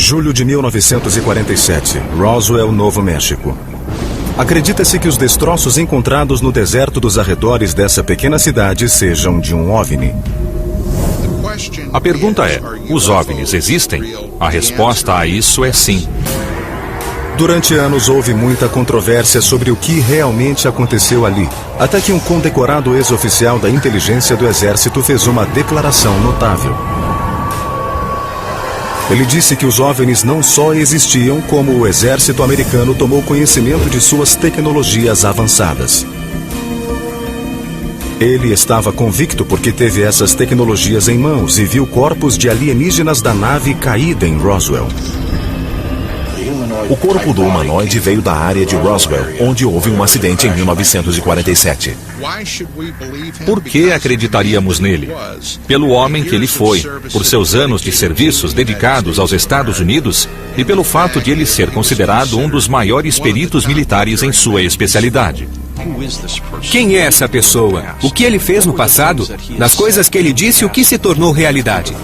Julho de 1947, Roswell, Novo México. Acredita-se que os destroços encontrados no deserto dos arredores dessa pequena cidade sejam de um OVNI. A pergunta é, os OVNIs existem? A resposta a isso é sim. Durante anos houve muita controvérsia sobre o que realmente aconteceu ali, até que um condecorado ex-oficial da inteligência do Exército fez uma declaração notável. Ele disse que os OVNIs não só existiam, como o exército americano tomou conhecimento de suas tecnologias avançadas. Ele estava convicto porque teve essas tecnologias em mãos e viu corpos de alienígenas da nave caída em Roswell. O corpo do humanoide veio da área de Roswell, onde houve um acidente em 1947. Por que acreditaríamos nele? Pelo homem que ele foi, por seus anos de serviços dedicados aos Estados Unidos e pelo fato de ele ser considerado um dos maiores peritos militares em sua especialidade. Quem é essa pessoa? O que ele fez no passado? Das coisas que ele disse, o que se tornou realidade?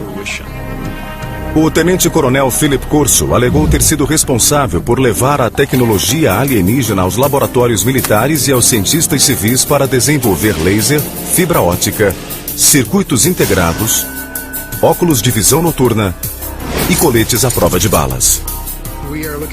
O tenente-coronel Philip Corso alegou ter sido responsável por levar a tecnologia alienígena aos laboratórios militares e aos cientistas civis para desenvolver laser, fibra óptica, circuitos integrados, óculos de visão noturna e coletes à prova de balas.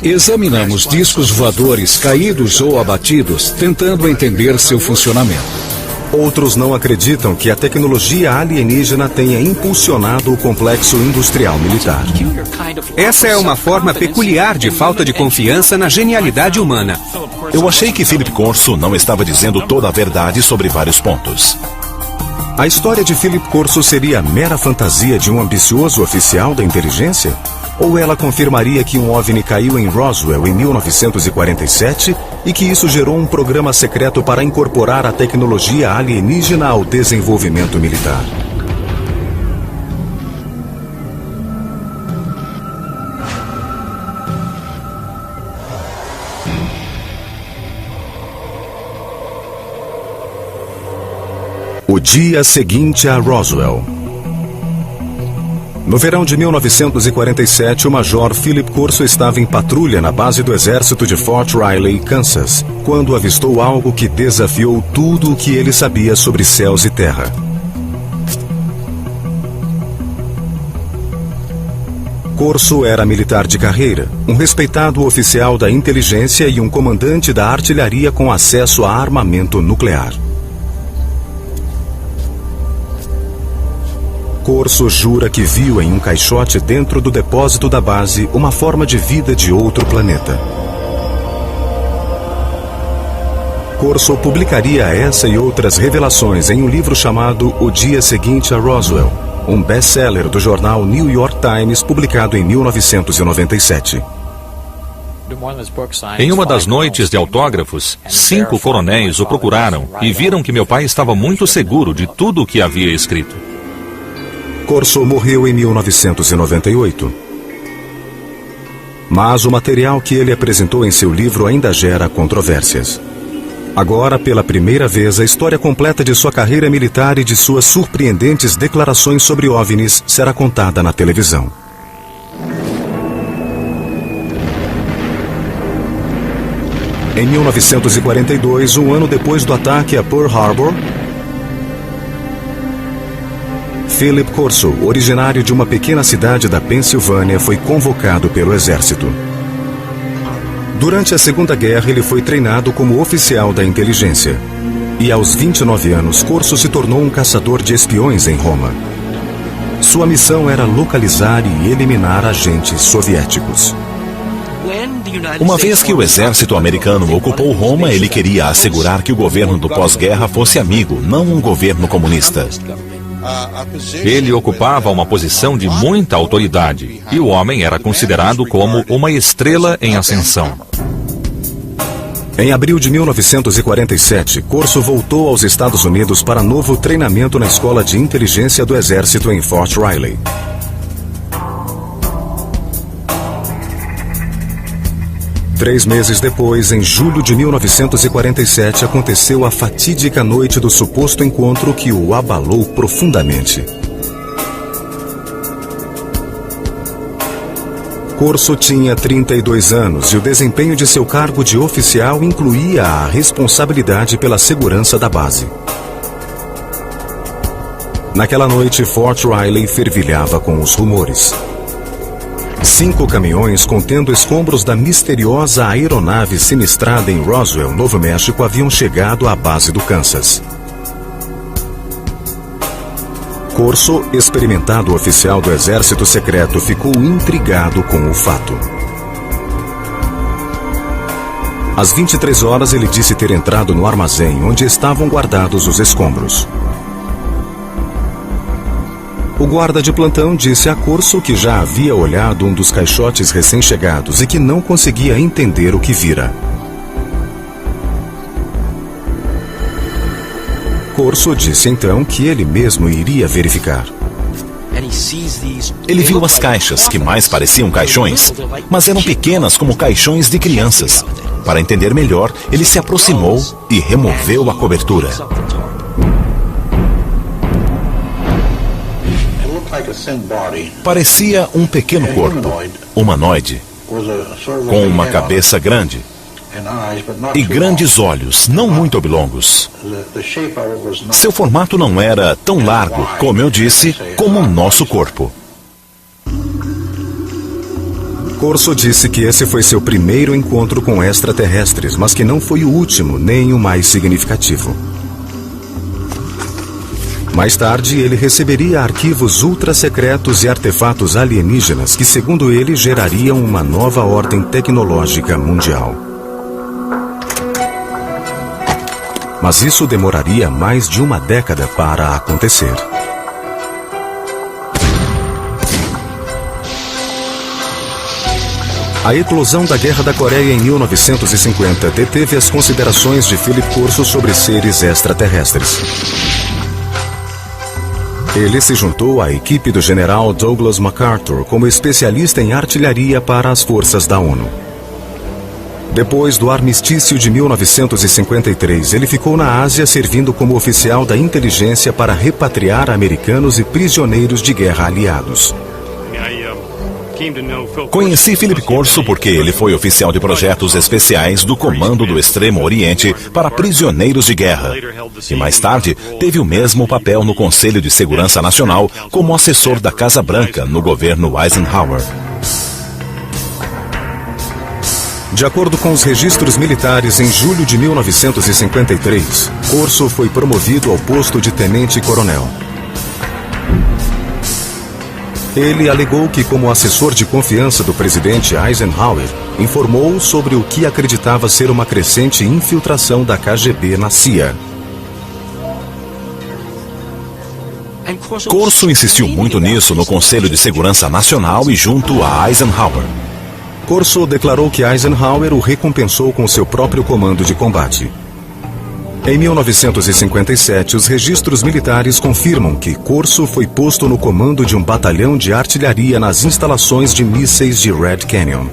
Examinamos discos voadores caídos ou abatidos, tentando entender seu funcionamento. Outros não acreditam que a tecnologia alienígena tenha impulsionado o complexo industrial militar. Essa é uma forma peculiar de falta de confiança na genialidade humana. Eu achei que Philip Corso não estava dizendo toda a verdade sobre vários pontos. A história de Philip Corso seria mera fantasia de um ambicioso oficial da inteligência? Ou ela confirmaria que um OVNI caiu em Roswell em 1947 e que isso gerou um programa secreto para incorporar a tecnologia alienígena ao desenvolvimento militar? O dia seguinte a Roswell. No verão de 1947, o major Philip Corso estava em patrulha na base do exército de Fort Riley, Kansas, quando avistou algo que desafiou tudo o que ele sabia sobre céus e terra. Corso era militar de carreira, um respeitado oficial da inteligência e um comandante da artilharia com acesso a armamento nuclear. Corso jura que viu em um caixote dentro do depósito da base uma forma de vida de outro planeta. Corso publicaria essa e outras revelações em um livro chamado O Dia Seguinte a Roswell, um best-seller do jornal New York Times, publicado em 1997. Em uma das noites de autógrafos, 5 coronéis o procuraram e viram que meu pai estava muito seguro de tudo o que havia escrito. Corso morreu em 1998. Mas o material que ele apresentou em seu livro ainda gera controvérsias. Agora, pela primeira vez, a história completa de sua carreira militar e de suas surpreendentes declarações sobre OVNIs será contada na televisão. Em 1942, um ano depois do ataque a Pearl Harbor, Philip Corso, originário de uma pequena cidade da Pensilvânia, foi convocado pelo exército. Durante a Segunda Guerra, ele foi treinado como oficial da inteligência. E aos 29 anos, Corso se tornou um caçador de espiões em Roma. Sua missão era localizar e eliminar agentes soviéticos. Uma vez que o exército americano ocupou Roma, ele queria assegurar que o governo do pós-guerra fosse amigo, não um governo comunista. Ele ocupava uma posição de muita autoridade e o homem era considerado como uma estrela em ascensão. Em abril de 1947, Corso voltou aos Estados Unidos para novo treinamento na Escola de Inteligência do Exército em Fort Riley. Três meses depois, em julho de 1947, aconteceu a fatídica noite do suposto encontro que o abalou profundamente. Corso tinha 32 anos e o desempenho de seu cargo de oficial incluía a responsabilidade pela segurança da base. Naquela noite, Fort Riley fervilhava com os rumores. 5 caminhões contendo escombros da misteriosa aeronave sinistrada em Roswell, Novo México, haviam chegado à base do Kansas. Corso, experimentado oficial do Exército Secreto, ficou intrigado com o fato. Às 23 horas, ele disse ter entrado no armazém onde estavam guardados os escombros. O guarda de plantão disse a Corso que já havia olhado um dos caixotes recém-chegados e que não conseguia entender o que vira. Corso disse então que ele mesmo iria verificar. Ele viu as caixas, que mais pareciam caixões, mas eram pequenas como caixões de crianças. Para entender melhor, ele se aproximou e removeu a cobertura. Parecia um pequeno corpo, humanoide, com uma cabeça grande e grandes olhos, não muito oblongos. Seu formato não era tão largo, como eu disse, como o nosso corpo. Corso disse que esse foi seu primeiro encontro com extraterrestres, mas que não foi o último, nem o mais significativo. Mais tarde, ele receberia arquivos ultra-secretos e artefatos alienígenas que, segundo ele, gerariam uma nova ordem tecnológica mundial. Mas isso demoraria mais de uma década para acontecer. A eclosão da Guerra da Coreia em 1950 deteve as considerações de Philip Corso sobre seres extraterrestres. Ele se juntou à equipe do general Douglas MacArthur como especialista em artilharia para as forças da ONU. Depois do armistício de 1953, ele ficou na Ásia servindo como oficial da inteligência para repatriar americanos e prisioneiros de guerra aliados. Conheci Philip Corso porque ele foi oficial de projetos especiais do Comando do Extremo Oriente para prisioneiros de guerra. E mais tarde, teve o mesmo papel no Conselho de Segurança Nacional como assessor da Casa Branca no governo Eisenhower. De acordo com os registros militares, em julho de 1953, Corso foi promovido ao posto de tenente-coronel. Ele alegou que, como assessor de confiança do presidente Eisenhower, informou sobre o que acreditava ser uma crescente infiltração da KGB na CIA. Corso insistiu muito nisso no Conselho de Segurança Nacional e junto a Eisenhower. Corso declarou que Eisenhower o recompensou com seu próprio comando de combate. Em 1957, os registros militares confirmam que Corso foi posto no comando de um batalhão de artilharia nas instalações de mísseis de Red Canyon.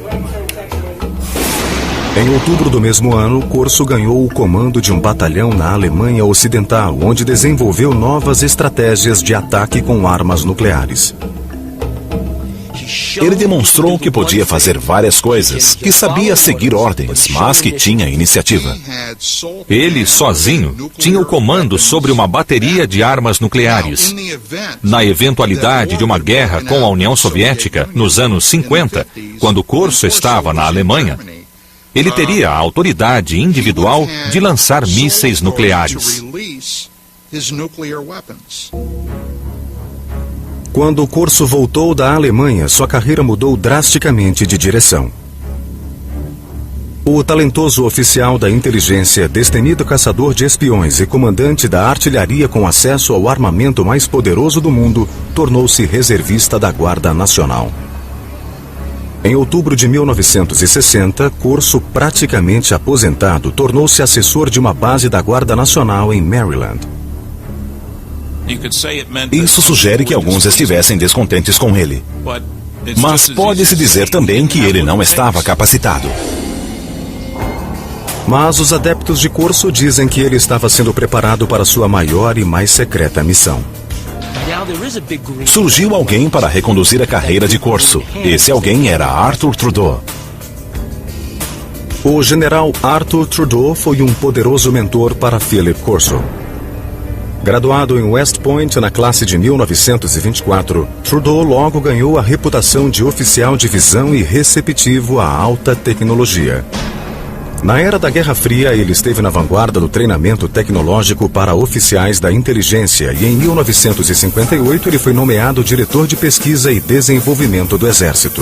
Em outubro do mesmo ano, Corso ganhou o comando de um batalhão na Alemanha Ocidental, onde desenvolveu novas estratégias de ataque com armas nucleares. Ele demonstrou que podia fazer várias coisas, que sabia seguir ordens, mas que tinha iniciativa. Ele, sozinho, tinha o comando sobre uma bateria de armas nucleares. Na eventualidade de uma guerra com a União Soviética, nos anos 50, quando Corso estava na Alemanha, ele teria a autoridade individual de lançar mísseis nucleares. Quando Corso voltou da Alemanha, sua carreira mudou drasticamente de direção. O talentoso oficial da inteligência, destemido caçador de espiões e comandante da artilharia com acesso ao armamento mais poderoso do mundo, tornou-se reservista da Guarda Nacional. Em outubro de 1960, Corso, praticamente aposentado, tornou-se assessor de uma base da Guarda Nacional em Maryland. Isso sugere que alguns estivessem descontentes com ele. Mas pode-se dizer também que ele não estava capacitado. Mas os adeptos de Corso dizem que ele estava sendo preparado para sua maior e mais secreta missão. Surgiu alguém para reconduzir a carreira de Corso. Esse alguém era Arthur Trudeau. O general Arthur Trudeau foi um poderoso mentor para Philip Corso. Graduado em West Point na classe de 1924, Trudeau logo ganhou a reputação de oficial de visão e receptivo à alta tecnologia. Na era da Guerra Fria, ele esteve na vanguarda do treinamento tecnológico para oficiais da inteligência e em 1958 ele foi nomeado diretor de pesquisa e desenvolvimento do Exército.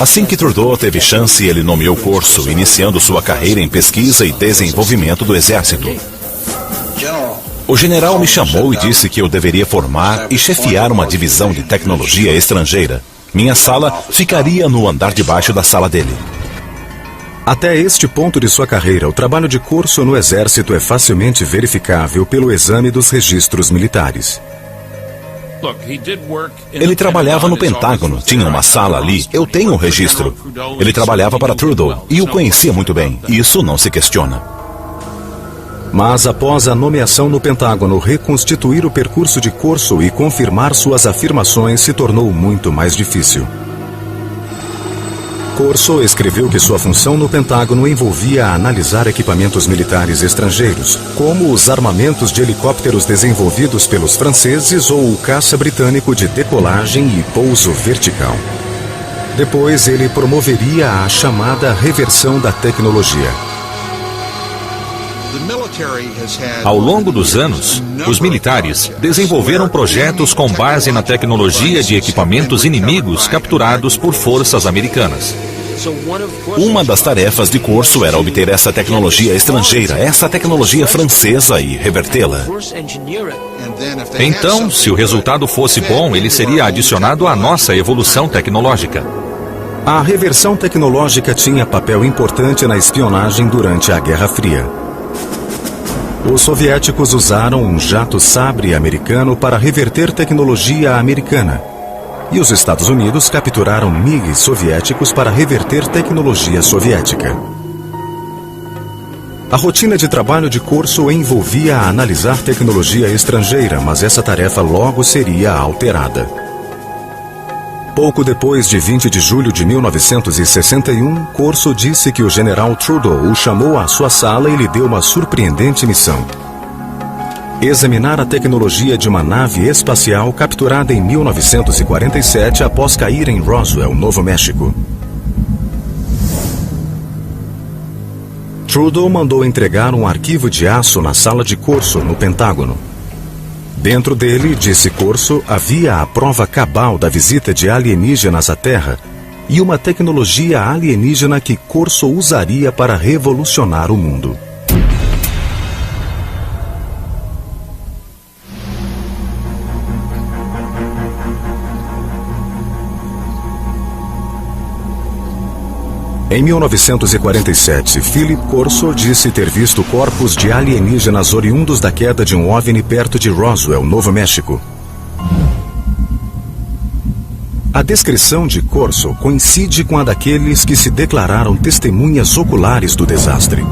Assim que Trudeau teve chance, ele nomeou Corso, iniciando sua carreira em pesquisa e desenvolvimento do Exército. O general me chamou e disse que eu deveria formar e chefiar uma divisão de tecnologia estrangeira. Minha sala ficaria no andar de baixo da sala dele. Até este ponto de sua carreira, o trabalho de Corso no Exército é facilmente verificável pelo exame dos registros militares. Ele trabalhava no Pentágono, tinha uma sala ali, eu tenho um registro. Ele trabalhava para Trudeau e o conhecia muito bem, isso não se questiona. Mas após a nomeação no Pentágono, reconstituir o percurso de Corso e confirmar suas afirmações se tornou muito mais difícil. Corso escreveu que sua função no Pentágono envolvia analisar equipamentos militares estrangeiros, como os armamentos de helicópteros desenvolvidos pelos franceses ou o caça britânico de decolagem e pouso vertical. Depois, ele promoveria a chamada reversão da tecnologia. Ao longo dos anos, os militares desenvolveram projetos com base na tecnologia de equipamentos inimigos capturados por forças americanas. Uma das tarefas de Corso era obter essa tecnologia estrangeira, essa tecnologia francesa e revertê-la. Então, se o resultado fosse bom, ele seria adicionado à nossa evolução tecnológica. A reversão tecnológica tinha papel importante na espionagem durante a Guerra Fria. Os soviéticos usaram um jato sabre americano para reverter tecnologia americana. E os Estados Unidos capturaram MiGs soviéticos para reverter tecnologia soviética. A rotina de trabalho de Corso envolvia analisar tecnologia estrangeira, mas essa tarefa logo seria alterada. Pouco depois de 20 de julho de 1961, Corso disse que o general Trudeau o chamou à sua sala e lhe deu uma surpreendente missão: examinar a tecnologia de uma nave espacial capturada em 1947 após cair em Roswell, Novo México. Trudeau mandou entregar um arquivo de aço na sala de Corso, no Pentágono. Dentro dele, disse Corso, havia a prova cabal da visita de alienígenas à Terra e uma tecnologia alienígena que Corso usaria para revolucionar o mundo. Em 1947, Philip Corso disse ter visto corpos de alienígenas oriundos da queda de um OVNI perto de Roswell, Novo México. A descrição de Corso coincide com a daqueles que se declararam testemunhas oculares do desastre.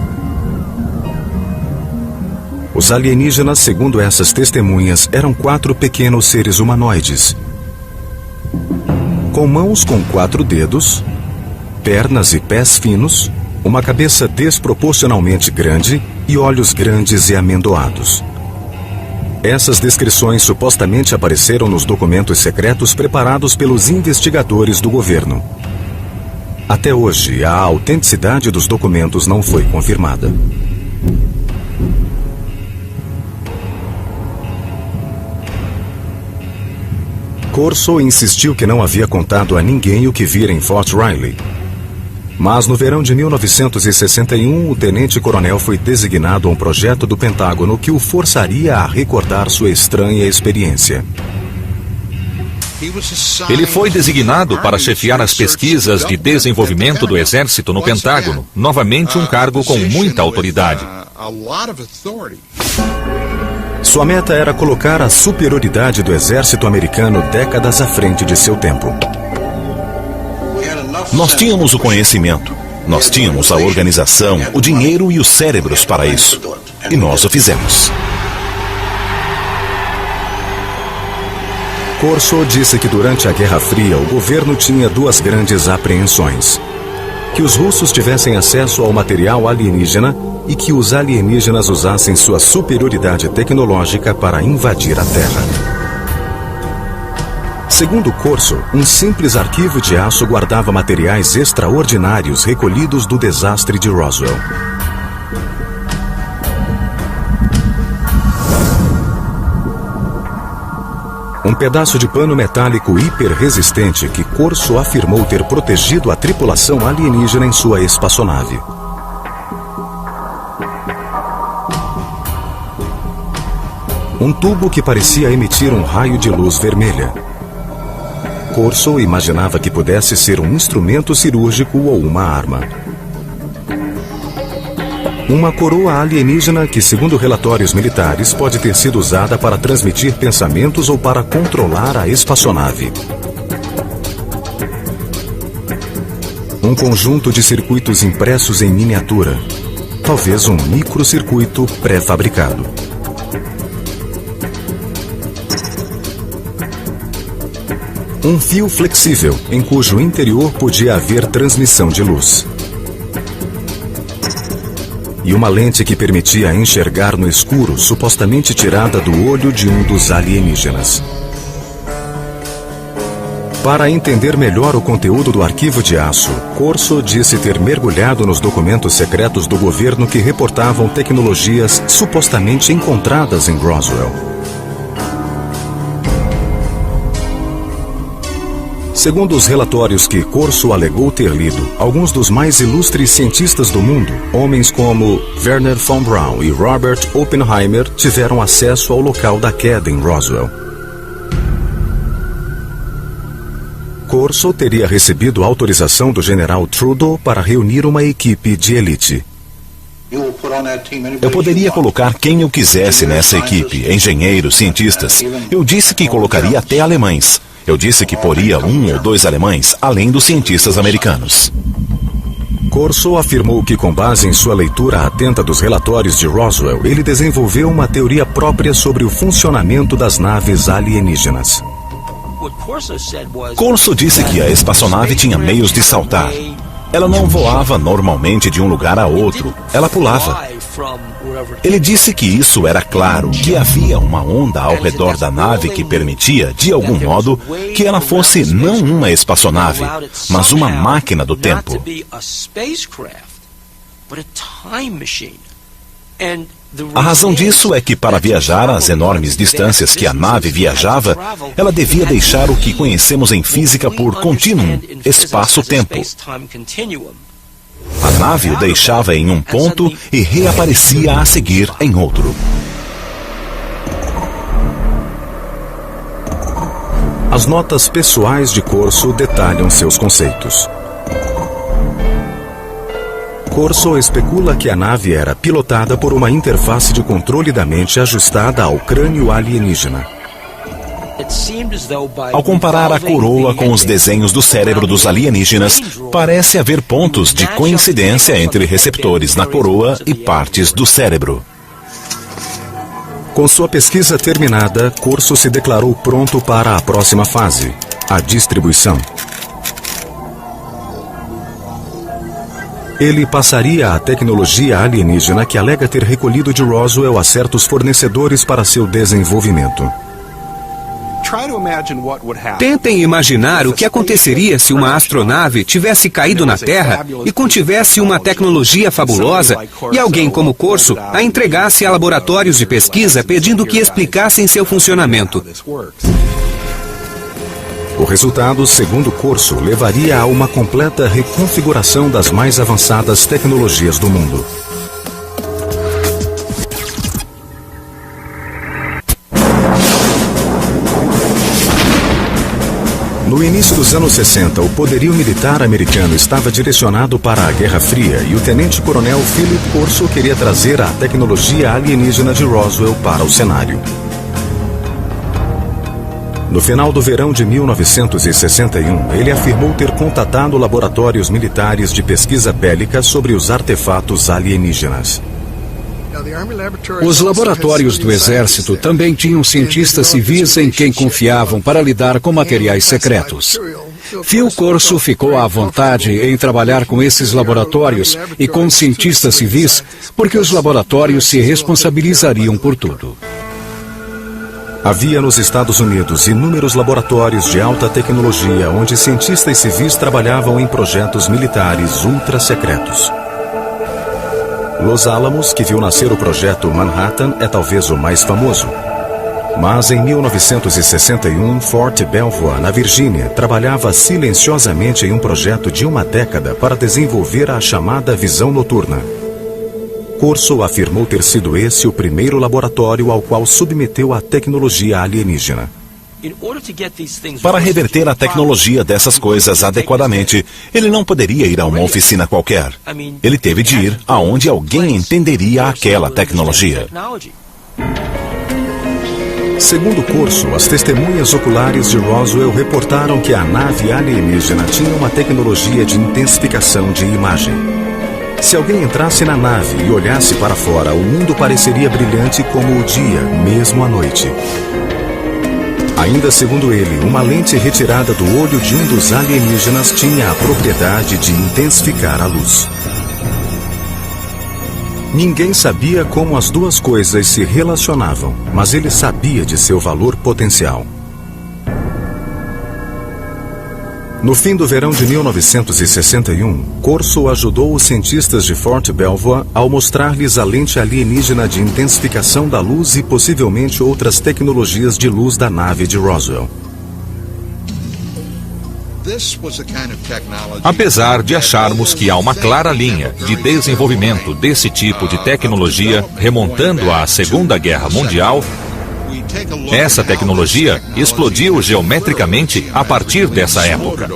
Os alienígenas, segundo essas testemunhas, eram 4 pequenos seres humanoides, com mãos com 4 dedos, pernas e pés finos, uma cabeça desproporcionalmente grande e olhos grandes e amendoados. Essas descrições supostamente apareceram nos documentos secretos preparados pelos investigadores do governo. Até hoje, a autenticidade dos documentos não foi confirmada. Corso insistiu que não havia contado a ninguém o que vira em Fort Riley. Mas no verão de 1961, o tenente-coronel foi designado a um projeto do Pentágono que o forçaria a recordar sua estranha experiência. Ele foi designado para chefiar as pesquisas de desenvolvimento do Exército no Pentágono, novamente um cargo com muita autoridade. Sua meta era colocar a superioridade do Exército americano décadas à frente de seu tempo. Nós tínhamos o conhecimento, nós tínhamos a organização, o dinheiro e os cérebros para isso. E nós o fizemos. Corso disse que durante a Guerra Fria o governo tinha duas grandes apreensões: que os russos tivessem acesso ao material alienígena e que os alienígenas usassem sua superioridade tecnológica para invadir a Terra. Segundo Corso, um simples arquivo de aço guardava materiais extraordinários recolhidos do desastre de Roswell. Um pedaço de pano metálico hiperresistente que Corso afirmou ter protegido a tripulação alienígena em sua espaçonave. Um tubo que parecia emitir um raio de luz vermelha. Corso imaginava que pudesse ser um instrumento cirúrgico ou uma arma. Uma coroa alienígena que, segundo relatórios militares, pode ter sido usada para transmitir pensamentos ou para controlar a espaçonave. Um conjunto de circuitos impressos em miniatura. Talvez um microcircuito pré-fabricado. Um fio flexível, em cujo interior podia haver transmissão de luz. E uma lente que permitia enxergar no escuro, supostamente tirada do olho de um dos alienígenas. Para entender melhor o conteúdo do arquivo de aço, Corso disse ter mergulhado nos documentos secretos do governo que reportavam tecnologias supostamente encontradas em Roswell. Segundo os relatórios que Corso alegou ter lido, alguns dos mais ilustres cientistas do mundo, homens como Wernher von Braun e Robert Oppenheimer, tiveram acesso ao local da queda em Roswell. Corso teria recebido autorização do general Trudeau para reunir uma equipe de elite. Eu poderia colocar quem eu quisesse nessa equipe, engenheiros, cientistas. Eu disse que colocaria até alemães. Eu disse que poria 1 ou 2 alemães, além dos cientistas americanos. Corso afirmou que, com base em sua leitura atenta dos relatórios de Roswell, ele desenvolveu uma teoria própria sobre o funcionamento das naves alienígenas. Corso disse que a espaçonave tinha meios de saltar. Ela não voava normalmente de um lugar a outro, ela pulava. Ele disse que isso era claro, que havia uma onda ao redor da nave que permitia, de algum modo, que ela fosse não uma espaçonave, mas uma máquina do tempo. A razão disso é que, para viajar às enormes distâncias que a nave viajava, ela devia deixar o que conhecemos em física por contínuo, espaço-tempo. A nave o deixava em um ponto e reaparecia a seguir em outro. As notas pessoais de Corso detalham seus conceitos. Corso especula que a nave era pilotada por uma interface de controle da mente ajustada ao crânio alienígena. Ao comparar a coroa com os desenhos do cérebro dos alienígenas, parece haver pontos de coincidência entre receptores na coroa e partes do cérebro. Com sua pesquisa terminada, Corso se declarou pronto para a próxima fase, a distribuição. Ele passaria a tecnologia alienígena que alega ter recolhido de Roswell a certos fornecedores para seu desenvolvimento. Tentem imaginar o que aconteceria se uma astronave tivesse caído na Terra e contivesse uma tecnologia fabulosa e alguém como Corso a entregasse a laboratórios de pesquisa pedindo que explicassem seu funcionamento. O resultado, segundo Corso, levaria a uma completa reconfiguração das mais avançadas tecnologias do mundo. No início dos anos 60, o poderio militar americano estava direcionado para a Guerra Fria e o tenente-coronel Philip Corso queria trazer a tecnologia alienígena de Roswell para o cenário. No final do verão de 1961, ele afirmou ter contatado laboratórios militares de pesquisa bélica sobre os artefatos alienígenas. Os laboratórios do Exército também tinham cientistas civis em quem confiavam para lidar com materiais secretos. Phil Corso ficou à vontade em trabalhar com esses laboratórios e com cientistas civis, porque os laboratórios se responsabilizariam por tudo. Havia nos Estados Unidos inúmeros laboratórios de alta tecnologia onde cientistas civis trabalhavam em projetos militares ultra secretos. Los Alamos, que viu nascer o projeto Manhattan, é talvez o mais famoso. Mas em 1961, Fort Belvoir, na Virgínia, trabalhava silenciosamente em um projeto de uma década para desenvolver a chamada visão noturna. Corso afirmou ter sido esse o primeiro laboratório ao qual submeteu a tecnologia alienígena. Para reverter a tecnologia dessas coisas adequadamente, ele não poderia ir a uma oficina qualquer. Ele teve de ir aonde alguém entenderia aquela tecnologia. Segundo Corso, as testemunhas oculares de Roswell reportaram que a nave alienígena tinha uma tecnologia de intensificação de imagem. Se alguém entrasse na nave e olhasse para fora, o mundo pareceria brilhante como o dia, mesmo à noite. Ainda segundo ele, uma lente retirada do olho de um dos alienígenas tinha a propriedade de intensificar a luz. Ninguém sabia como as duas coisas se relacionavam, mas ele sabia de seu valor potencial. No fim do verão de 1961, Corso ajudou os cientistas de Fort Belvoir ao mostrar-lhes a lente alienígena de intensificação da luz e possivelmente outras tecnologias de luz da nave de Roswell. Apesar de acharmos que há uma clara linha de desenvolvimento desse tipo de tecnologia remontando à Segunda Guerra Mundial, essa tecnologia explodiu geometricamente a partir dessa época.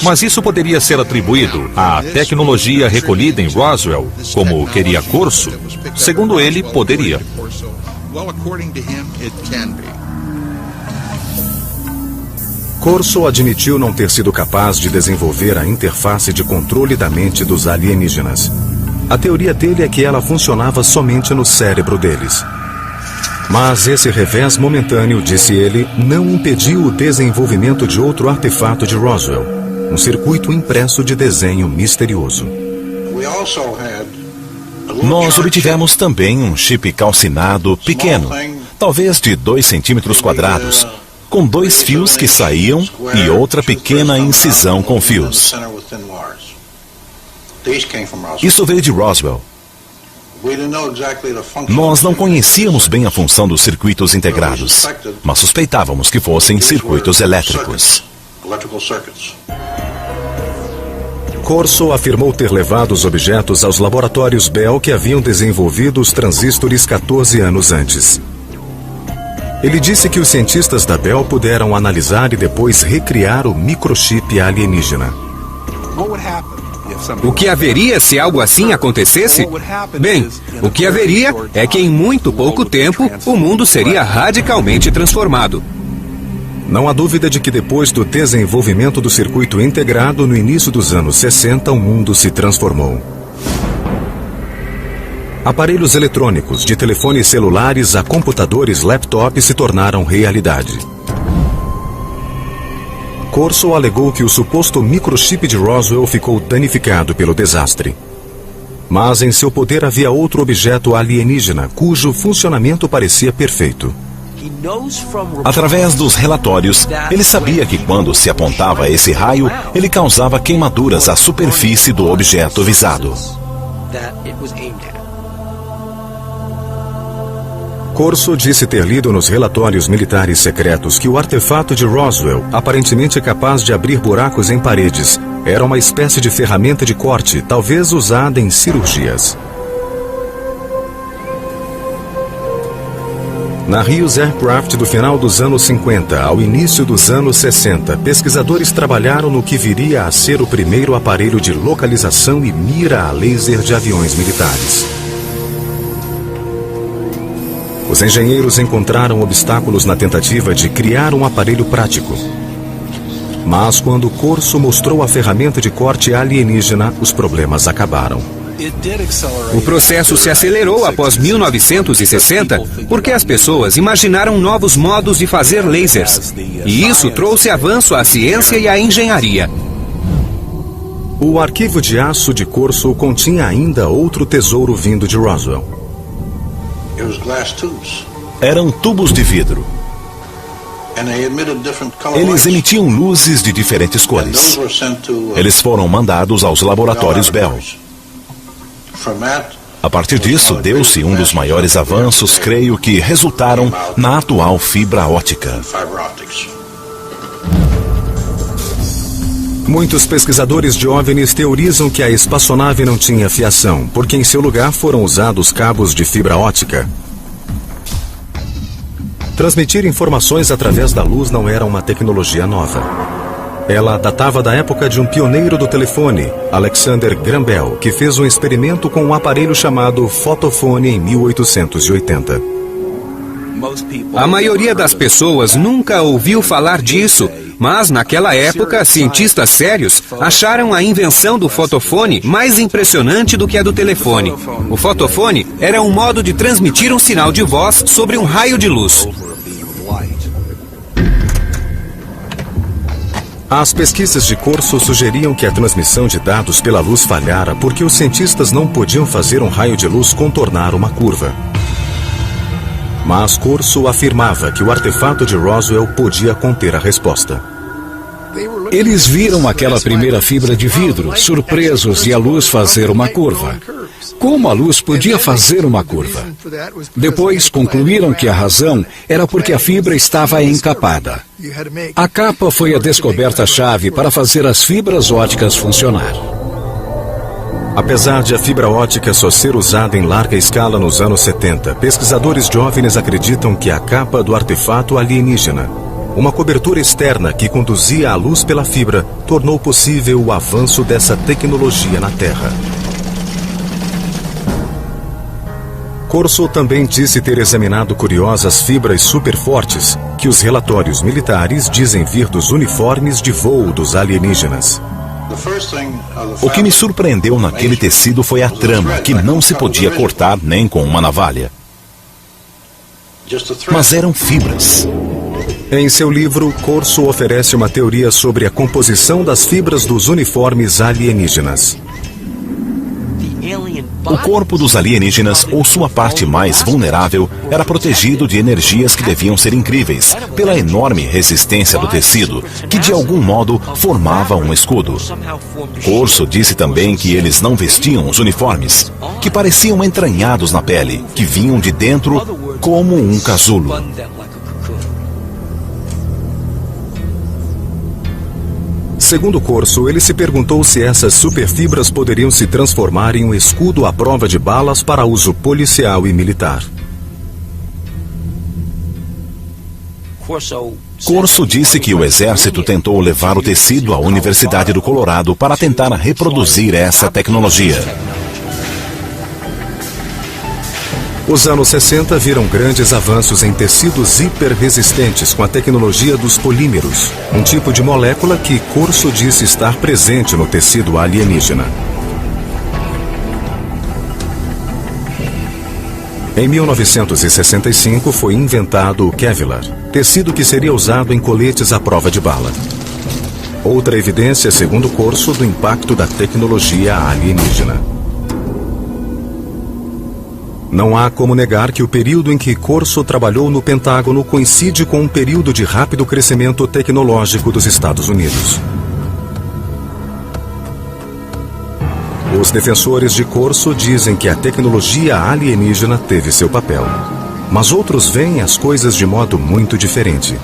Mas isso poderia ser atribuído à tecnologia recolhida em Roswell, como queria Corso? Segundo ele, poderia. Corso admitiu não ter sido capaz de desenvolver a interface de controle da mente dos alienígenas. A teoria dele é que ela funcionava somente no cérebro deles. Mas esse revés momentâneo, disse ele, não impediu o desenvolvimento de outro artefato de Roswell, um circuito impresso de desenho misterioso. Nós obtivemos também um chip calcinado pequeno, talvez de 2 centímetros quadrados, com 2 fios que saíam e outra pequena incisão com fios. Isso veio de Roswell. Nós não conhecíamos bem a função dos circuitos integrados, mas suspeitávamos que fossem circuitos elétricos. Corso afirmou ter levado os objetos aos laboratórios Bell que haviam desenvolvido os transistores 14 anos antes. Ele disse que os cientistas da Bell puderam analisar e depois recriar o microchip alienígena. O que haveria se algo assim acontecesse? Bem, o que haveria é que em muito pouco tempo o mundo seria radicalmente transformado. Não há dúvida de que depois do desenvolvimento do circuito integrado no início dos anos 60, o mundo se transformou. Aparelhos eletrônicos, de telefones celulares a computadores laptop se tornaram realidade. Corso alegou que o suposto microchip de Roswell ficou danificado pelo desastre. Mas em seu poder havia outro objeto alienígena, cujo funcionamento parecia perfeito. Através dos relatórios, ele sabia que quando se apontava esse raio, ele causava queimaduras à superfície do objeto visado. Corso disse ter lido nos relatórios militares secretos que o artefato de Roswell, aparentemente capaz de abrir buracos em paredes, era uma espécie de ferramenta de corte, talvez usada em cirurgias. Na Hughes Aircraft do final dos anos 50 ao início dos anos 60, pesquisadores trabalharam no que viria a ser o primeiro aparelho de localização e mira a laser de aviões militares. Os engenheiros encontraram obstáculos na tentativa de criar um aparelho prático. Mas quando Corso mostrou a ferramenta de corte alienígena, os problemas acabaram. O processo se acelerou após 1960 porque as pessoas imaginaram novos modos de fazer lasers. E isso trouxe avanço à ciência e à engenharia. O arquivo de aço de Corso continha ainda outro tesouro vindo de Roswell. Eram tubos de vidro. Eles emitiam luzes de diferentes cores. Eles foram mandados aos laboratórios Bell. A partir disso, deu-se um dos maiores avanços, creio que resultaram na atual fibra óptica. Muitos pesquisadores de OVNIs teorizam que a espaçonave não tinha fiação, porque em seu lugar foram usados cabos de fibra óptica. Transmitir informações através da luz não era uma tecnologia nova. Ela datava da época de um pioneiro do telefone, Alexander Graham Bell, que fez um experimento com um aparelho chamado fotofone em 1880. A maioria das pessoas nunca ouviu falar disso, mas naquela época, cientistas sérios acharam a invenção do fotofone mais impressionante do que a do telefone. O fotofone era um modo de transmitir um sinal de voz sobre um raio de luz. As pesquisas de Corso sugeriam que a transmissão de dados pela luz falhara porque os cientistas não podiam fazer um raio de luz contornar uma curva. Mas Corso afirmava que o artefato de Roswell podia conter a resposta. Eles viram aquela primeira fibra de vidro, surpresos de a luz fazer uma curva. Como a luz podia fazer uma curva? Depois concluíram que a razão era porque a fibra estava encapada. A capa foi a descoberta-chave para fazer as fibras ópticas funcionar. Apesar de a fibra óptica só ser usada em larga escala nos anos 70, pesquisadores de OVNIs acreditam que a capa do artefato alienígena, uma cobertura externa que conduzia a luz pela fibra, tornou possível o avanço dessa tecnologia na Terra. Corso também disse ter examinado curiosas fibras superfortes que os relatórios militares dizem vir dos uniformes de voo dos alienígenas. O que me surpreendeu naquele tecido foi a trama, que não se podia cortar nem com uma navalha. Mas eram fibras. Em seu livro, Corso oferece uma teoria sobre a composição das fibras dos uniformes alienígenas. O corpo dos alienígenas, ou sua parte mais vulnerável, era protegido de energias que deviam ser incríveis, pela enorme resistência do tecido, que de algum modo formava um escudo. Corso disse também que eles não vestiam os uniformes, que pareciam entranhados na pele, que vinham de dentro como um casulo. Segundo Corso, ele se perguntou se essas superfibras poderiam se transformar em um escudo à prova de balas para uso policial e militar. Corso disse que o exército tentou levar o tecido à Universidade do Colorado para tentar reproduzir essa tecnologia. Os anos 60 viram grandes avanços em tecidos hiperresistentes com a tecnologia dos polímeros, um tipo de molécula que Corso disse estar presente no tecido alienígena. Em 1965 foi inventado o Kevlar, tecido que seria usado em coletes à prova de bala. Outra evidência, segundo Corso, do impacto da tecnologia alienígena. Não há como negar que o período em que Corso trabalhou no Pentágono coincide com um período de rápido crescimento tecnológico dos Estados Unidos. Os defensores de Corso dizem que a tecnologia alienígena teve seu papel, mas outros veem as coisas de modo muito diferente.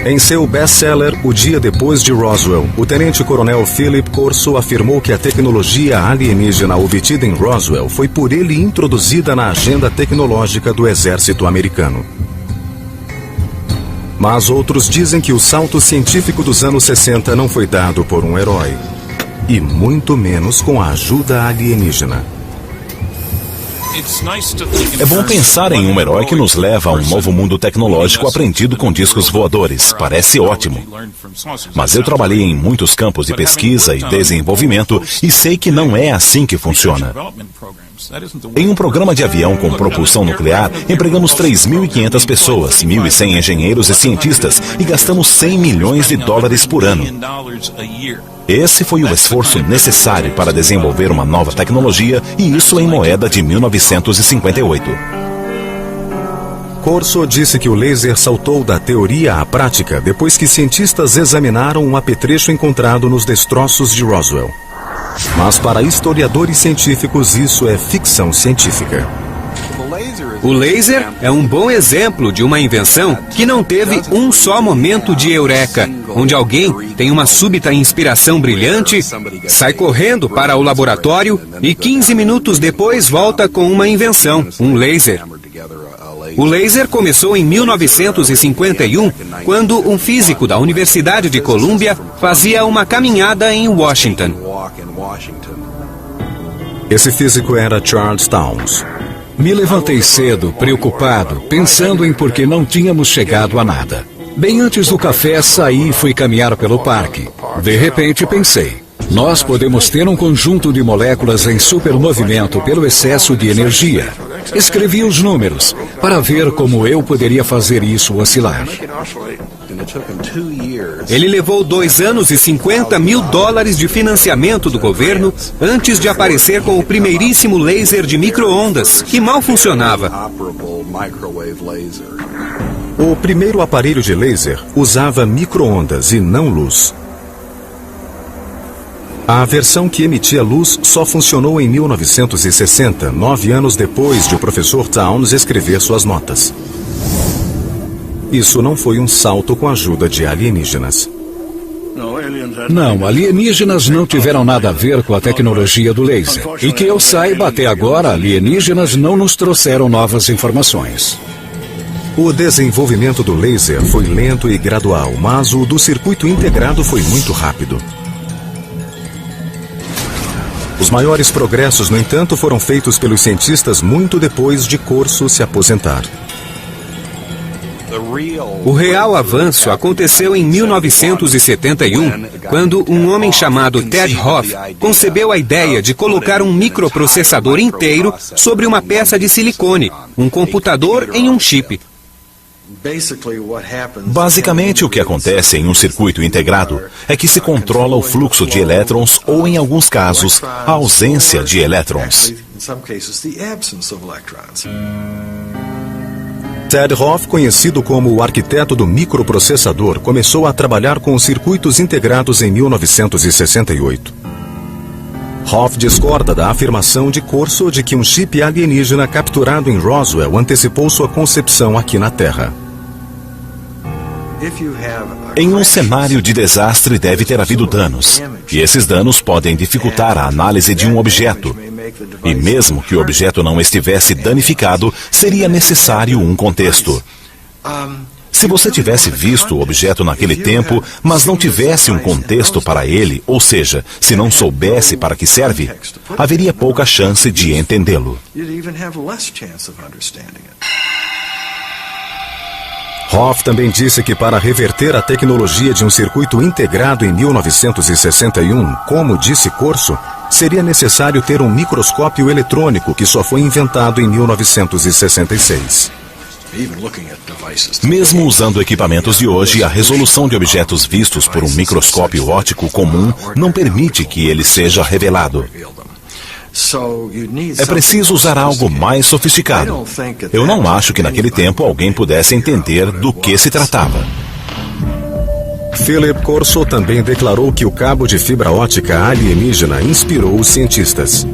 Em seu best-seller, O Dia Depois de Roswell, o tenente-coronel Philip Corso afirmou que a tecnologia alienígena obtida em Roswell foi por ele introduzida na agenda tecnológica do exército americano. Mas outros dizem que o salto científico dos anos 60 não foi dado por um herói, e muito menos com a ajuda alienígena. É bom pensar em um herói que nos leva a um novo mundo tecnológico aprendido com discos voadores. Parece ótimo. Mas eu trabalhei em muitos campos de pesquisa e desenvolvimento e sei que não é assim que funciona. Em um programa de avião com propulsão nuclear, empregamos 3.500 pessoas, 1.100 engenheiros e cientistas e gastamos $100 milhões por ano. Esse foi o esforço necessário para desenvolver uma nova tecnologia, e isso em moeda de 1958. Corso disse que o laser saltou da teoria à prática depois que cientistas examinaram um apetrecho encontrado nos destroços de Roswell. Mas para historiadores científicos isso é ficção científica. O laser é um bom exemplo de uma invenção que não teve um só momento de eureka, onde alguém tem uma súbita inspiração brilhante, sai correndo para o laboratório e 15 minutos depois volta com uma invenção, um laser. O laser começou em 1951, quando um físico da Universidade de Colômbia fazia uma caminhada em Washington. Esse físico era Charles Townes. Me levantei cedo, preocupado, pensando em por que não tínhamos chegado a nada. Bem antes do café, saí e fui caminhar pelo parque. De repente pensei, nós podemos ter um conjunto de moléculas em supermovimento pelo excesso de energia. Escrevi os números para ver como eu poderia fazer isso oscilar. Ele levou 2 anos e $50 mil de financiamento do governo antes de aparecer com o primeiríssimo laser de micro-ondas, que mal funcionava. O primeiro aparelho de laser usava micro-ondas e não luz. A versão que emitia luz só funcionou em 1960, 9 anos depois de o professor Townes escrever suas notas. Isso não foi um salto com a ajuda de alienígenas. Não, alienígenas não tiveram nada a ver com a tecnologia do laser. E que eu saiba, até agora, alienígenas não nos trouxeram novas informações. O desenvolvimento do laser foi lento e gradual, mas o do circuito integrado foi muito rápido. Os maiores progressos, no entanto, foram feitos pelos cientistas muito depois de Corso se aposentar. O real avanço aconteceu em 1971, quando um homem chamado Ted Hoff concebeu a ideia de colocar um microprocessador inteiro sobre uma peça de silicone, um computador em um chip. Basicamente, o que acontece em um circuito integrado é que se controla o fluxo de elétrons ou, em alguns casos, a ausência de elétrons. Ted Hoff, conhecido como o arquiteto do microprocessador, começou a trabalhar com circuitos integrados em 1968. Hoff discorda da afirmação de Corso de que um chip alienígena capturado em Roswell antecipou sua concepção aqui na Terra. Em um cenário de desastre deve ter havido danos, e esses danos podem dificultar a análise de um objeto. E mesmo que o objeto não estivesse danificado, seria necessário um contexto. Se você tivesse visto o objeto naquele tempo, mas não tivesse um contexto para ele, ou seja, se não soubesse para que serve, haveria pouca chance de entendê-lo. Hoff também disse que para reverter a tecnologia de um circuito integrado em 1961, como disse Corso, seria necessário ter um microscópio eletrônico que só foi inventado em 1966. Mesmo usando equipamentos de hoje, a resolução de objetos vistos por um microscópio óptico comum não permite que ele seja revelado. É preciso usar algo mais sofisticado. Eu não acho que naquele tempo alguém pudesse entender do que se tratava. Philip Corso também declarou que o cabo de fibra ótica alienígena inspirou os cientistas.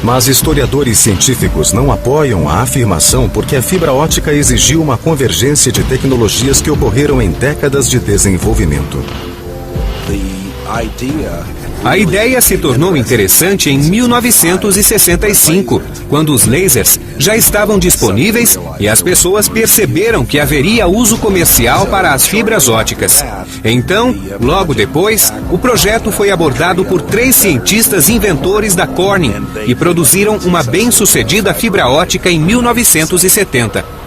Mas historiadores científicos não apoiam a afirmação porque a fibra ótica exigiu uma convergência de tecnologias que ocorreram em décadas de desenvolvimento. A ideia se tornou interessante em 1965, quando os lasers já estavam disponíveis e as pessoas perceberam que haveria uso comercial para as fibras óticas. Então, logo depois, o projeto foi abordado por 3 cientistas inventores da Corning e produziram uma bem-sucedida fibra ótica em 1970.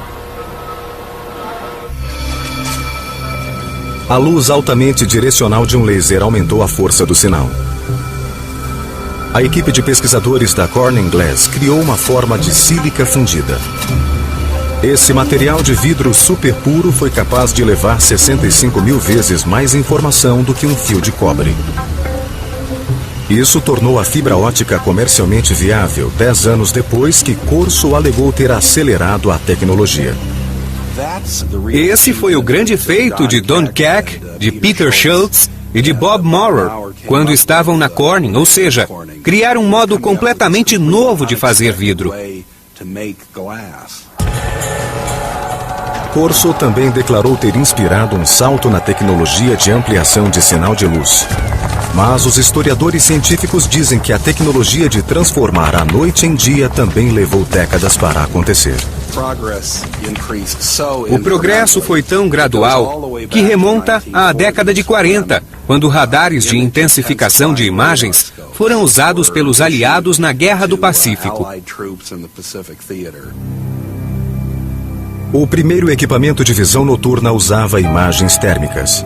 A luz altamente direcional de um laser aumentou a força do sinal. A equipe de pesquisadores da Corning Glass criou uma forma de sílica fundida. Esse material de vidro super puro foi capaz de levar 65.000 vezes mais informação do que um fio de cobre. Isso tornou a fibra ótica comercialmente viável 10 anos depois que Corso alegou ter acelerado a tecnologia. Esse foi o grande feito de Don Keck, de Peter Schultz e de Bob Maurer, quando estavam na Corning, ou seja, criar um modo completamente novo de fazer vidro. Corso também declarou ter inspirado um salto na tecnologia de ampliação de sinal de luz. Mas os historiadores científicos dizem que a tecnologia de transformar a noite em dia também levou décadas para acontecer. O progresso foi tão gradual que remonta à década de 40, quando radares de intensificação de imagens foram usados pelos aliados na Guerra do Pacífico. O primeiro equipamento de visão noturna usava imagens térmicas.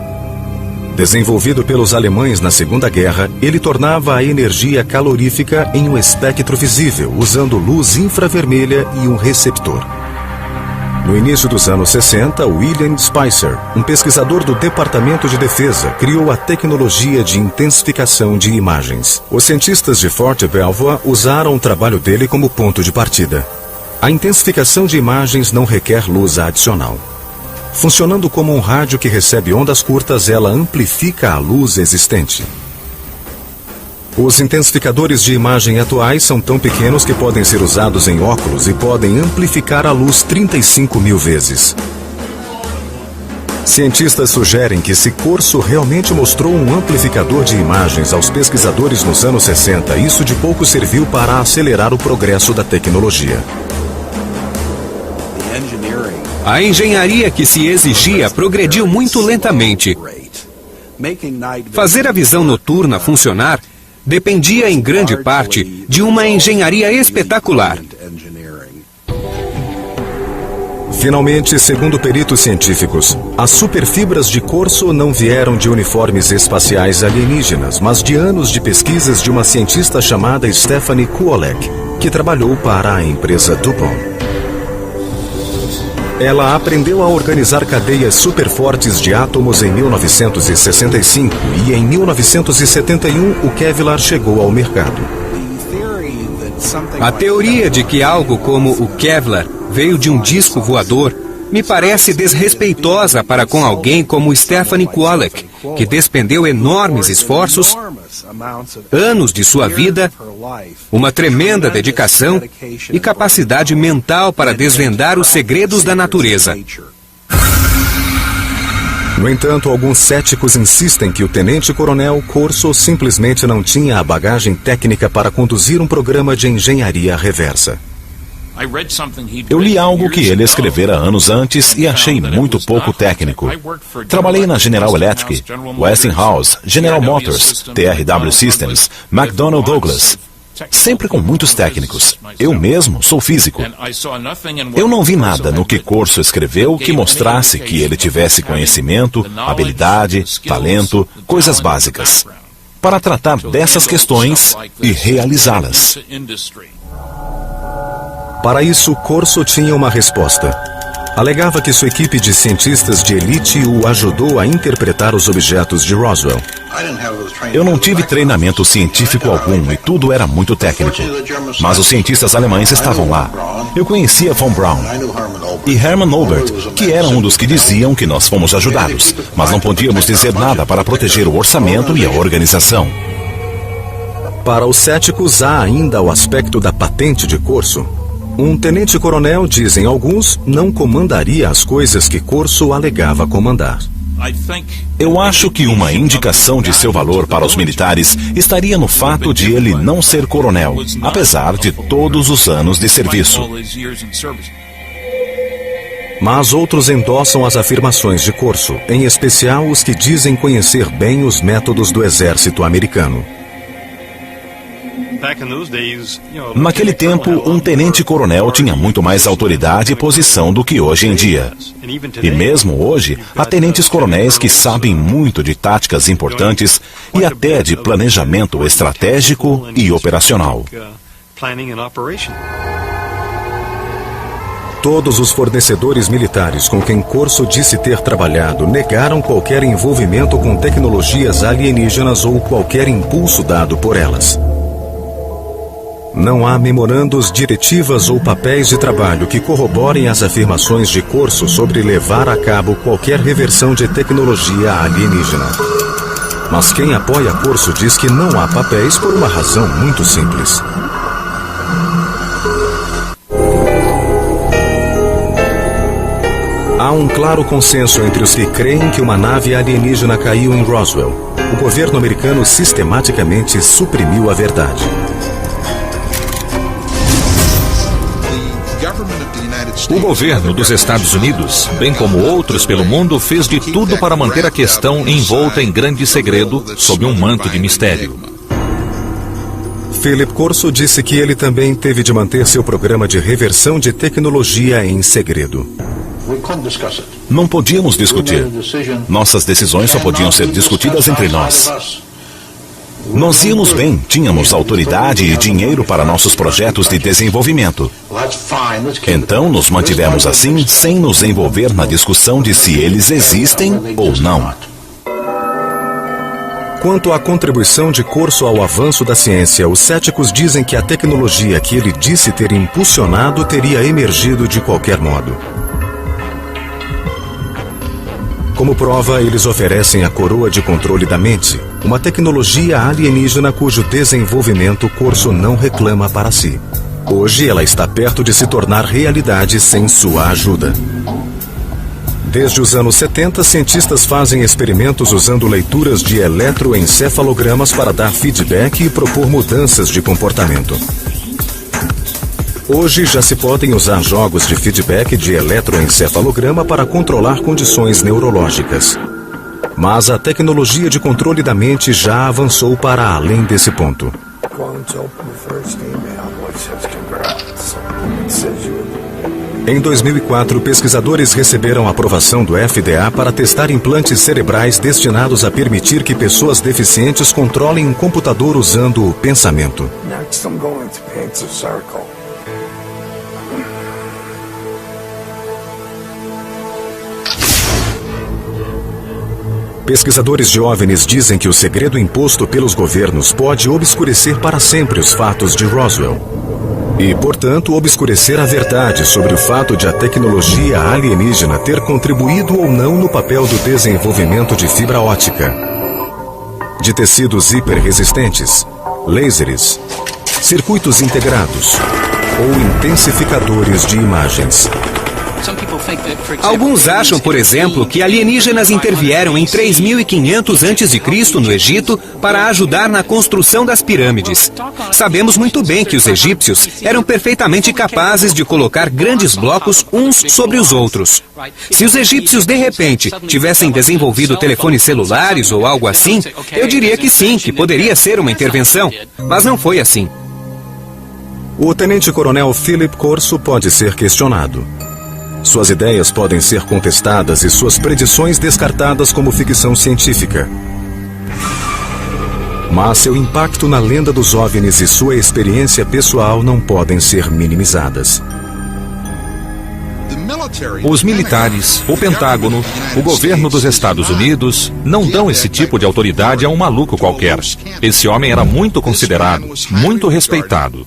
Desenvolvido pelos alemães na Segunda Guerra, ele tornava a energia calorífica em um espectro visível, usando luz infravermelha e um receptor. No início dos anos 60, William Spicer, um pesquisador do Departamento de Defesa, criou a tecnologia de intensificação de imagens. Os cientistas de Fort Belvoir usaram o trabalho dele como ponto de partida. A intensificação de imagens não requer luz adicional. Funcionando como um rádio que recebe ondas curtas, ela amplifica a luz existente. Os intensificadores de imagem atuais são tão pequenos que podem ser usados em óculos e podem amplificar a luz 35.000 vezes. Cientistas sugerem que se Corso realmente mostrou um amplificador de imagens aos pesquisadores nos anos 60, isso de pouco serviu para acelerar o progresso da tecnologia. A engenharia que se exigia progrediu muito lentamente. Fazer a visão noturna funcionar dependia em grande parte de uma engenharia espetacular. Finalmente, segundo peritos científicos, as superfibras de Corso não vieram de uniformes espaciais alienígenas, mas de anos de pesquisas de uma cientista chamada Stephanie Kuolek, que trabalhou para a empresa DuPont. Ela aprendeu a organizar cadeias superfortes de átomos em 1965 e em 1971 o Kevlar chegou ao mercado. A teoria de que algo como o Kevlar veio de um disco voador me parece desrespeitosa para com alguém como Stephanie Kuolek, que despendeu enormes esforços, anos de sua vida, uma tremenda dedicação e capacidade mental para desvendar os segredos da natureza. No entanto, alguns céticos insistem que o tenente-coronel Corso simplesmente não tinha a bagagem técnica para conduzir um programa de engenharia reversa. Eu li algo que ele escrevera anos antes e achei muito pouco técnico. Trabalhei na General Electric, Westinghouse, General Motors, TRW Systems, McDonnell Douglas. Sempre com muitos técnicos. Eu mesmo sou físico. Eu não vi nada no que Corso escreveu que mostrasse que ele tivesse conhecimento, habilidade, talento, coisas básicas, para tratar dessas questões e realizá-las. Para isso, Corso tinha uma resposta. Alegava que sua equipe de cientistas de elite o ajudou a interpretar os objetos de Roswell. Eu não tive treinamento científico algum e tudo era muito técnico. Mas os cientistas alemães estavam lá. Eu conhecia von Braun e Hermann Oberth, que era um dos que diziam que nós fomos ajudados, mas não podíamos dizer nada para proteger o orçamento e a organização. Para os céticos, há ainda o aspecto da patente de Corso. Um tenente-coronel, dizem alguns, não comandaria as coisas que Corso alegava comandar. Eu acho que uma indicação de seu valor para os militares estaria no fato de ele não ser coronel, apesar de todos os anos de serviço. Mas outros endossam as afirmações de Corso, em especial os que dizem conhecer bem os métodos do exército americano. Naquele tempo, um tenente-coronel tinha muito mais autoridade e posição do que hoje em dia. E mesmo hoje, há tenentes-coronéis que sabem muito de táticas importantes e até de planejamento estratégico e operacional. Todos os fornecedores militares com quem Corso disse ter trabalhado negaram qualquer envolvimento com tecnologias alienígenas ou qualquer impulso dado por elas. Não há memorandos, diretivas ou papéis de trabalho que corroborem as afirmações de Corso sobre levar a cabo qualquer reversão de tecnologia alienígena. Mas quem apoia Corso diz que não há papéis por uma razão muito simples. Há um claro consenso entre os que creem que uma nave alienígena caiu em Roswell. O governo americano sistematicamente suprimiu a verdade. O governo dos Estados Unidos, bem como outros pelo mundo, fez de tudo para manter a questão envolta em grande segredo, sob um manto de mistério. Philip Corso disse que ele também teve de manter seu programa de reversão de tecnologia em segredo. Não podíamos discutir. Nossas decisões só podiam ser discutidas entre nós. Nós íamos bem, tínhamos autoridade e dinheiro para nossos projetos de desenvolvimento. Então nos mantivemos assim, sem nos envolver na discussão de se eles existem ou não. Quanto à contribuição de Corso ao avanço da ciência, os céticos dizem que a tecnologia que ele disse ter impulsionado teria emergido de qualquer modo. Como prova, eles oferecem a coroa de controle da mente, uma tecnologia alienígena cujo desenvolvimento Corso não reclama para si. Hoje ela está perto de se tornar realidade sem sua ajuda. Desde os anos 70, cientistas fazem experimentos usando leituras de eletroencefalogramas para dar feedback e propor mudanças de comportamento. Hoje já se podem usar jogos de feedback de eletroencefalograma para controlar condições neurológicas. Mas a tecnologia de controle da mente já avançou para além desse ponto. Em 2004, pesquisadores receberam aprovação do FDA para testar implantes cerebrais destinados a permitir que pessoas deficientes controlem um computador usando o pensamento. Pesquisadores de OVNIs dizem que o segredo imposto pelos governos pode obscurecer para sempre os fatos de Roswell. E, portanto, obscurecer a verdade sobre o fato de a tecnologia alienígena ter contribuído ou não no papel do desenvolvimento de fibra óptica, de tecidos hiperresistentes, lasers, circuitos integrados ou intensificadores de imagens. Alguns acham, por exemplo, que alienígenas intervieram em 3500 a.C. no Egito para ajudar na construção das pirâmides. Sabemos muito bem que os egípcios eram perfeitamente capazes de colocar grandes blocos uns sobre os outros. Se os egípcios, de repente, tivessem desenvolvido telefones celulares ou algo assim, eu diria que sim, que poderia ser uma intervenção. Mas não foi assim. O tenente-coronel Philip Corso pode ser questionado. Suas ideias podem ser contestadas e suas predições descartadas como ficção científica. Mas seu impacto na lenda dos OVNIs e sua experiência pessoal não podem ser minimizadas. Os militares, o Pentágono, o governo dos Estados Unidos não dão esse tipo de autoridade a um maluco qualquer. Esse homem era muito considerado, muito respeitado.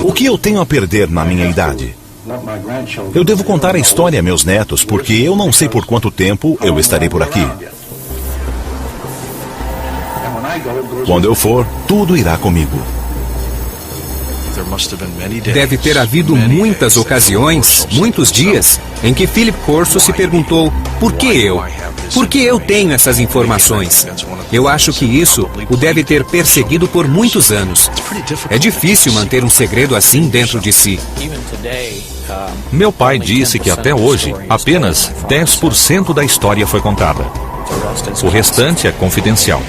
O que eu tenho a perder na minha idade? Eu devo contar a história a meus netos, porque eu não sei por quanto tempo eu estarei por aqui. Quando eu for, tudo irá comigo. Deve ter havido muitas ocasiões, muitos dias, em que Philip Corso se perguntou: por que eu? Por que eu tenho essas informações? Eu acho que isso o deve ter perseguido por muitos anos. É difícil manter um segredo assim dentro de si. Meu pai disse que até hoje apenas 10% da história foi contada. O restante é confidencial.